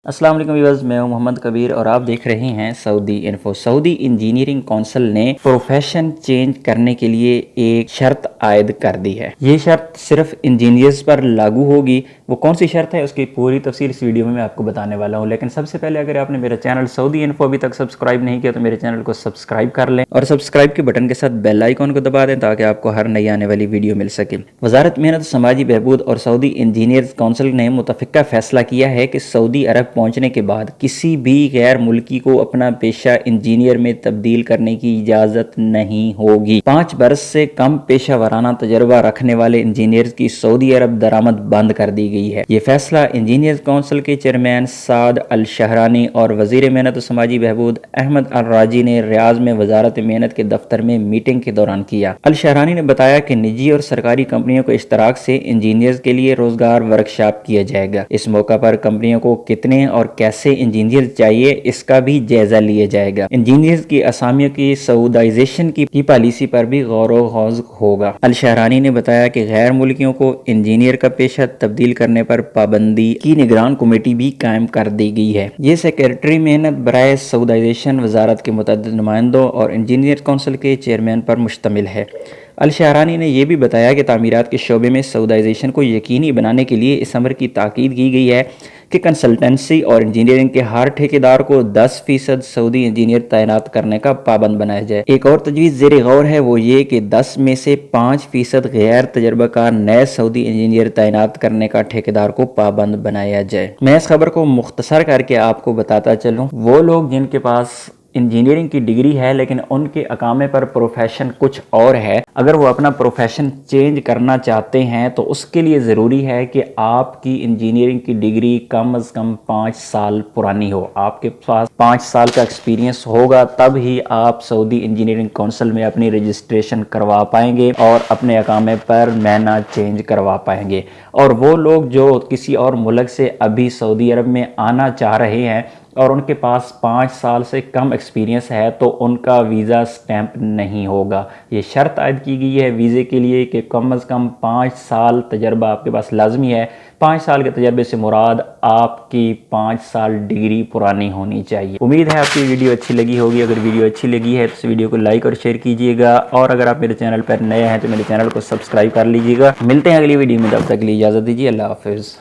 السلام علیکم ویورز، میں ہوں محمد کبیر اور آپ دیکھ رہے ہیں سعودی انفو۔ سعودی انجینئرنگ کونسل نے پروفیشن چینج کرنے کے لیے ایک شرط عائد کر دی ہے۔ یہ شرط صرف انجینئرز پر لاگو ہوگی۔ وہ کون سی شرط ہے اس کی پوری تفصیل اس ویڈیو میں آپ کو بتانے والا ہوں، لیکن سب سے پہلے اگر آپ نے میرا چینل سعودی انفو ابھی تک سبسکرائب نہیں کیا تو میرے چینل کو سبسکرائب کر لیں اور سبسکرائب کے بٹن کے ساتھ بیل آئیکن کو دبا دیں تاکہ آپ کو ہر نئی آنے والی ویڈیو مل سکے۔ وزارت محنت و سماجی بہبود اور سعودی انجینئرز کونسل نے متفقہ فیصلہ کیا ہے کہ سعودی عرب پہنچنے کے بعد کسی بھی غیر ملکی کو اپنا پیشہ انجینئر میں تبدیل کرنے کی اجازت نہیں ہوگی۔ 5 برس سے کم پیشہ ورانہ تجربہ رکھنے والے انجینئرز کی سعودی عرب درآمد بند کر دی گئی ہے۔ یہ فیصلہ انجینئرز کونسل کے چیئرمین سعد الشہرانی اور وزیر محنت و سماجی بہبود احمد الراجی نے ریاض میں وزارت محنت کے دفتر میں میٹنگ کے دوران کیا۔ الشہرانی نے بتایا کہ نجی اور سرکاری کمپنیوں کے اشتراک سے انجینئرز کے لیے روزگار ورکشاپ کیا جائے گا۔ اس موقع پر کمپنیوں کو کتنے اور کیسے انجینئر چاہیے اس کا بھی جائزہ لیا جائے گا۔ انجینئرز کی اسامیوں کی سعودائزیشن کی پالیسی پر بھی غور و خوض ہوگا۔ الشہرانی نے بتایا کہ غیر ملکیوں کو انجینئر کا پیشہ تبدیل کرنے پر پابندی کی نگران کمیٹی بھی قائم کر دی گئی ہے۔ یہ سیکریٹری محنت برائے سعودائزیشن وزارت کے متعدد نمائندوں اور انجینئر کونسل کے چیئرمین پر مشتمل ہے۔ الشہرانی نے یہ بھی بتایا کہ تعمیرات کے شعبے میں سعودائزیشن کو یقینی بنانے کے لیے اس امر کی تاکید کی گئی ہے کہ کنسلٹنسی اور انجینئرنگ کے ہر ٹھیکیدار کو 10% سعودی انجینئر تعینات کرنے کا پابند بنایا جائے۔ ایک اور تجویز زیر غور ہے وہ یہ کہ 10 میں سے 5% غیر تجربہ کار نئے سعودی انجینئر تعینات کرنے کا ٹھیکیدار کو پابند بنایا جائے۔ میں اس خبر کو مختصر کر کے آپ کو بتاتا چلوں، وہ لوگ جن کے پاس انجینئرنگ کی ڈگری ہے لیکن ان کے اقامے پر پروفیشن کچھ اور ہے، اگر وہ اپنا پروفیشن چینج کرنا چاہتے ہیں تو اس کے لیے ضروری ہے کہ آپ کی انجینئرنگ کی ڈگری کم از کم 5 سال پرانی ہو۔ آپ کے پاس 5 سال کا ایکسپیرینس ہوگا، تب ہی آپ سعودی انجینئرنگ کونسل میں اپنی رجسٹریشن کروا پائیں گے اور اپنے اقامے پر مہینہ چینج کروا پائیں گے۔ اور وہ لوگ جو کسی اور ملک سے ابھی سعودی عرب میں آنا چاہ رہے ہیں اور ان کے پاس 5 سال سے کم ایکسپیرینس ہے تو ان کا ویزا سٹیمپ نہیں ہوگا۔ یہ شرط عائد کی گئی ہے ویزے کے لیے کہ کم از کم 5 سال تجربہ آپ کے پاس لازمی ہے۔ 5 سال کے تجربے سے مراد آپ کی 5 سال ڈگری پرانی ہونی چاہیے۔ امید ہے آپ کی ویڈیو اچھی لگی ہوگی۔ اگر ویڈیو اچھی لگی ہے تو اس ویڈیو کو لائک اور شیئر کیجیے گا، اور اگر آپ میرے چینل پر نئے ہیں تو میرے چینل کو سبسکرائب کر لیجیے گا۔ ملتے ہیں اگلی ویڈیو میں، تب تک کے لیے اجازت دیجیے۔ اللہ حافظ۔